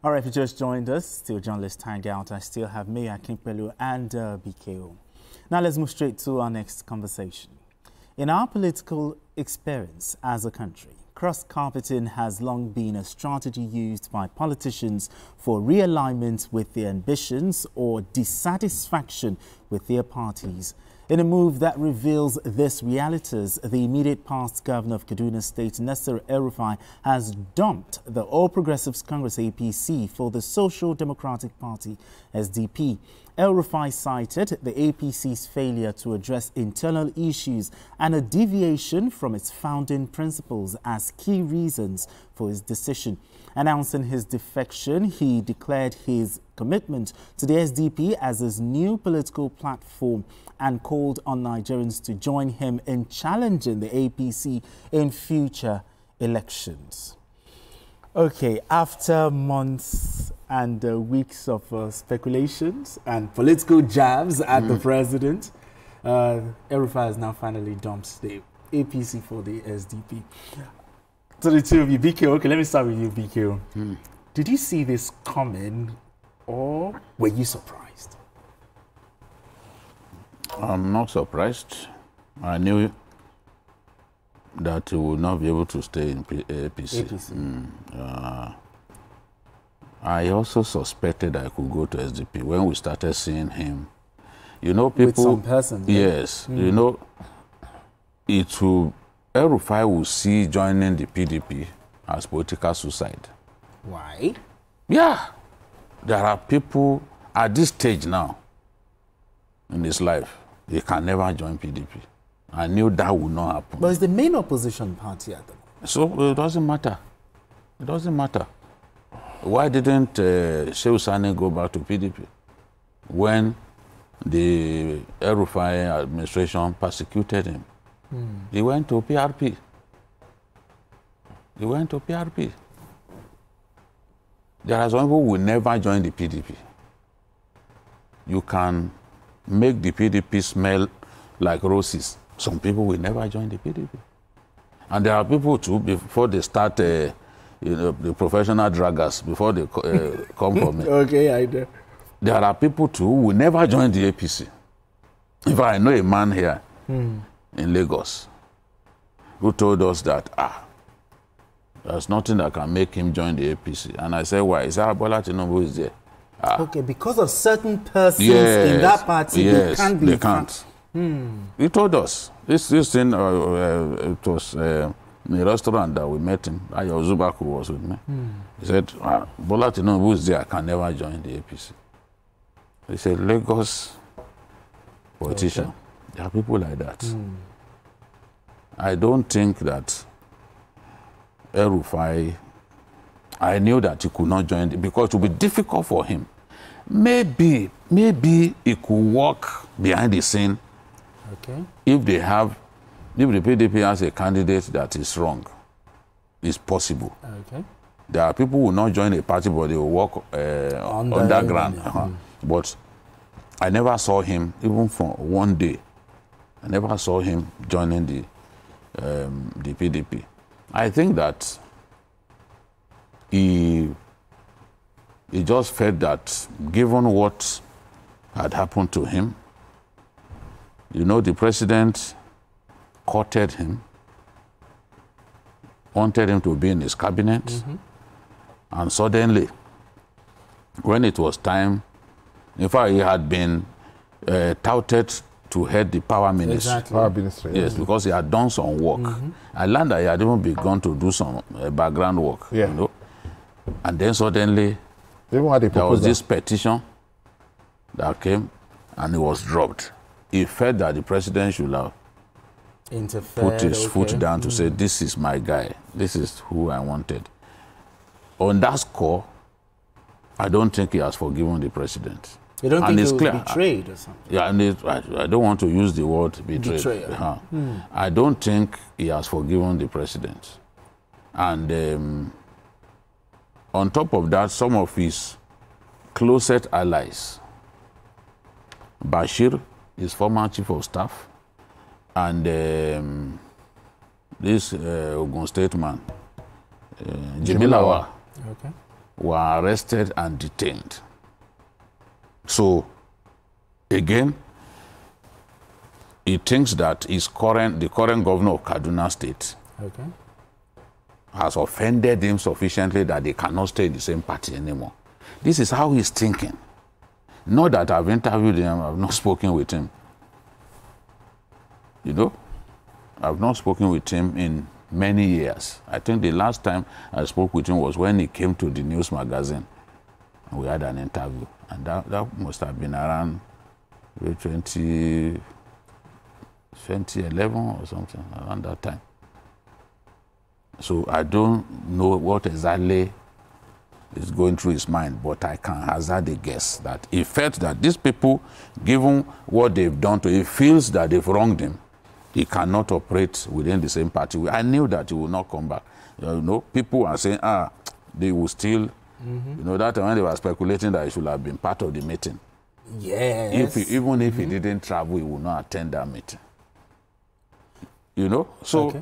All right, if you just joined us, still journalist hangout. I still have me, Akinpelu, and BKO. Now let's move straight to our next conversation. In our political experience as a country, cross-carpeting has long been a strategy used by politicians for realignment with their ambitions or dissatisfaction with their parties. In a move that reveals these realities, the immediate past governor of Kaduna State, El-Rufai, has dumped the All Progressives Congress APC for the Social Democratic Party SDP. El-Rufai cited the APC's failure to address internal issues and a deviation from its founding principles as key reasons for his decision. Announcing his defection, he declared his commitment to the SDP as his new political platform and called on Nigerians to join him in challenging the APC in future elections. Okay, after months and weeks of speculations and political jabs at the president, El-Rufai has now finally dumped the APC for the SDP. To the two of you, BKO, okay, let me start with you, BKO. Did you see this coming or were you surprised? I'm not surprised. I knew that he would not be able to stay in APC. I also suspected I could go to SDP when we started seeing him. You know, people... With some person. Yes. You know, it will... El-Rufai will see joining the PDP as political suicide. Why? Yeah. There are people at this stage now in his life, they can never join PDP. I knew that would not happen. But it's the main opposition party at the moment. So it doesn't matter. It doesn't matter. Why didn't Shehu Sani go back to PDP when the El-Rufai administration persecuted him? He went to PRP. He went to PRP. There are some people who will never join the PDP. You can make the PDP smell like roses. Some people will never join the PDP. And there are people too, before they start, you know, the professional draggers, before they come for me. Okay, I know. There are people too who will never join the APC. If I know a man here in Lagos who told us that, there's nothing that can make him join the APC. And I said, why? He said, Bola Tinubu is there. Okay, because of certain persons in that party, they can't be. They can't. He told us. This thing, it was in a restaurant that we met him. Ayo Zubaku was with me. He said, Bola Tinubu is there, I can never join the APC. He said, Lagos politician. Okay. There are people like that. I don't think that El-Rufai, I knew that he could not join because it would be difficult for him. Maybe he could walk behind the scene. Okay. If the PDP has a candidate that is wrong, it's possible. Okay. There are people who will not join a party, but they will walk underground. But I never saw him, even for one day. I never saw him joining the PDP. I think that he just felt that given what had happened to him, you know, the president courted him, wanted him to be in his cabinet, and suddenly, when it was time, in fact, he had been touted to head the power ministry. Exactly. Power ministry. Yes, because he had done some work. I learned that he had even begun to do some background work. Yeah. You know? And then suddenly, there was this petition that came, and it was dropped. He felt that the president should have put his foot down to say, this is my guy. This is who I wanted. On that score, I don't think he has forgiven the president. You don't think he was betrayed or something? Yeah, and I don't want to use the word betrayed. I don't think he has forgiven the president. And on top of that, some of his closest allies, Bashir, his former chief of staff, and this Ogun State man, Jimilawa, were arrested and detained. So, again, he thinks that the current governor of Kaduna State has offended him sufficiently that they cannot stay in the same party anymore. This is how he's thinking. Not that I've interviewed him, I've not spoken with him. You know, I've not spoken with him in many years. I think the last time I spoke with him was when he came to the news magazine and we had an interview. And that must have been around 2011 or something, around that time. So I don't know what exactly is going through his mind, but I can hazard a guess that he felt that these people, given what they've done to him, he feels that they've wronged him. He cannot operate within the same party. I knew that he will not come back. You know, people are saying, they will still, you know, that when they were speculating that he should have been part of the meeting. Yes. Even if he didn't travel, he would not attend that meeting. You know? So,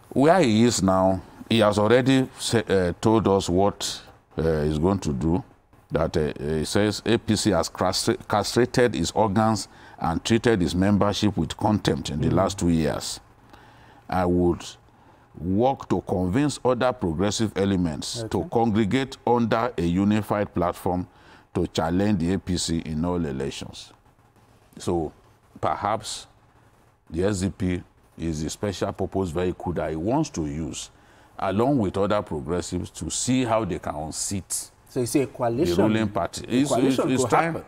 where he is now, he has already told us what he's going to do. That he says APC has castrated his organs and treated his membership with contempt in the last 2 years. I would work to convince other progressive elements to congregate under a unified platform to challenge the APC in all elections. So perhaps the SDP is the special purpose vehicle that he wants to use along with other progressives to see how they can unseat so you see a coalition, the ruling party. It's trying.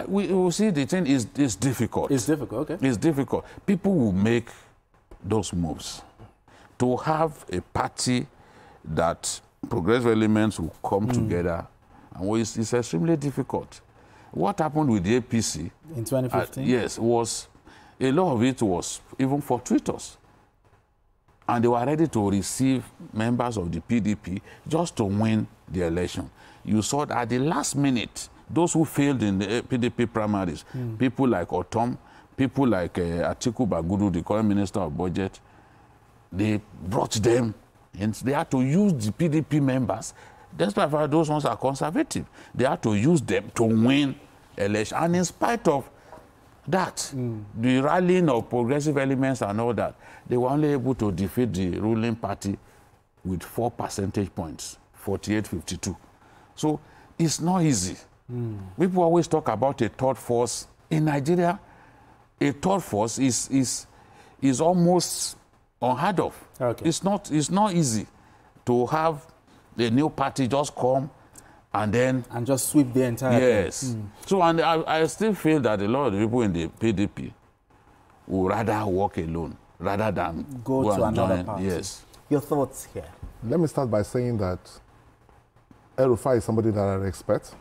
We will see the thing is difficult. It's difficult, okay. It's difficult. People will make those moves. To have a party that progressive elements will come together, and it's extremely difficult. What happened with the APC in 2015? Yes, was a lot of it was even fortuitous. And they were ready to receive members of the PDP just to win the election. You saw that at the last minute, those who failed in the PDP primaries, people like Otom, people like Atiku Bagudu, the current Minister of Budget, they brought them, and they had to use the PDP members. Despite those ones are conservative, they had to use them to win election. And in spite of that, the rallying of progressive elements and all that, they were only able to defeat the ruling party with 4 percentage points, 48-52. So it's not easy. People always talk about a third force. In Nigeria, a third force is almost unheard of. Okay. It's not easy to have the new party just come and just sweep the entire thing. So and I still feel that a lot of the people in the PDP would rather walk alone rather than go to another party. Yes. Your thoughts here? Let me start by saying that El-Rufai is somebody that I respect.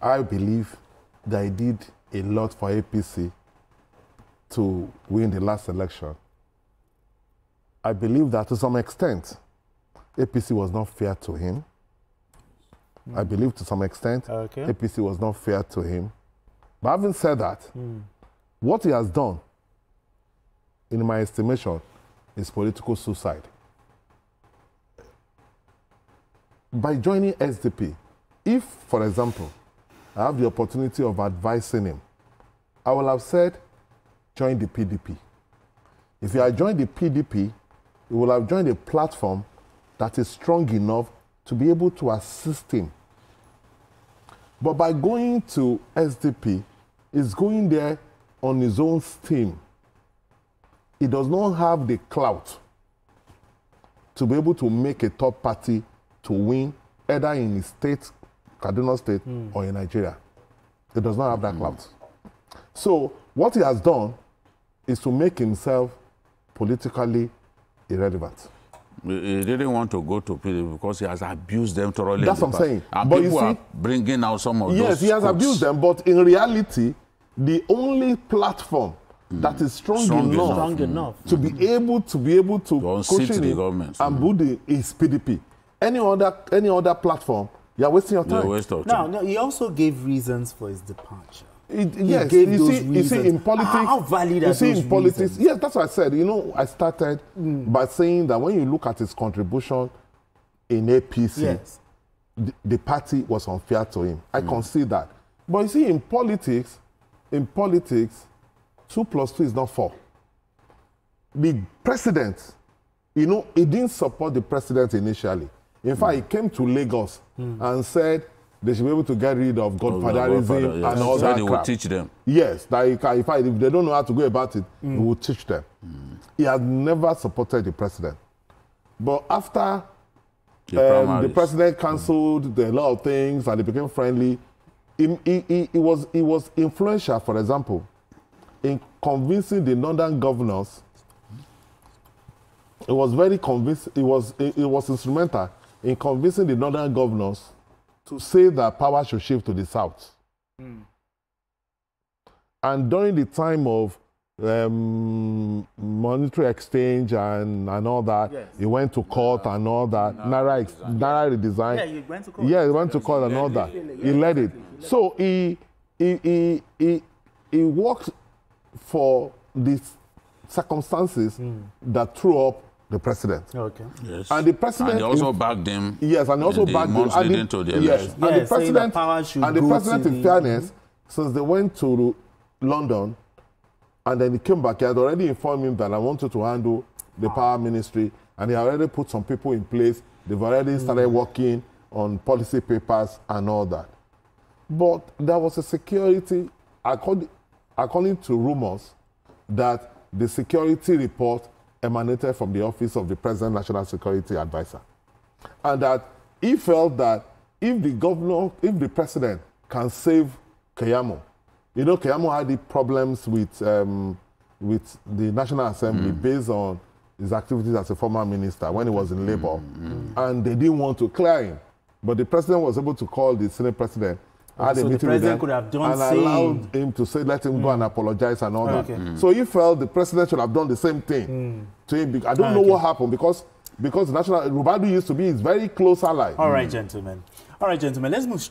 I believe that he did a lot for APC to win the last election. I believe that to some extent, APC was not fair to him. I believe to some extent, APC was not fair to him. But having said that, what he has done, in my estimation, is political suicide. By joining SDP, if, for example, I have the opportunity of advising him, I will have said, join the PDP. If you had joined the PDP, you will have joined a platform that is strong enough to be able to assist him. But by going to SDP, he's going there on his own steam. He does not have the clout to be able to make a top party to win either in his state, Kaduna State, or in Nigeria. He does not have that clout. So what he has done is to make himself politically irrelevant. He didn't want to go to PDP because he has abused them thoroughly. That's what I'm saying. And but people you see, are bringing out some of those. Yes, he has quotes. abused them, but in reality, the only platform that is strong enough to be able to cushion the government and build is PDP. Any other platform, you are wasting your time. No, he also gave reasons for his departure. Yes, you see, in politics, how valid are those reasons? Yes, that's what I said. You know, I started by saying that when you look at his contribution in APC, the party was unfair to him. I concede that. But you see, in politics, 2 + 2 is not 4. The president, you know, he didn't support the president initially. In fact, he came to Lagos and said they should be able to get rid of godfatherism and all that crap. He will teach them. Yes, that in fact, if they don't know how to go about it, he will teach them. He has never supported the president. But after the president cancelled a lot of things and they became friendly, he was influential, for example, in convincing the northern governors. It was very convincing. It was instrumental in convincing the northern governors to say that power should shift to the south. And during the time of monetary exchange and all that, he went to court and all that. Naira redesign. Yeah, he went to court. Yeah, he went to court and all that. He led it. So he worked for the circumstances that threw up the president. Okay. Yes. And the president. And he also backed him. Yes, and also backed him. Months leading to the election. Yes. And the president, in fairness, since they went to London, and then he came back, he had already informed him that I wanted to handle the power ministry, and he already put some people in place. They've already started working on policy papers and all that. But there was a security, according to rumors, that the security report emanated from the office of the President National Security Advisor. And that he felt that if the president can save Keyamo, you know, Keyamo had the problems with the National Assembly based on his activities as a former minister when he was in Labour. And they didn't want to clear him. But the president was able to call the Senate president, had a meeting with him, and allowed him to say, let him go and apologize and all that. So he felt the president should have done the same thing to him. I don't know what happened because the National Rubadu used to be his very close ally. All right, gentlemen. Let's move straight.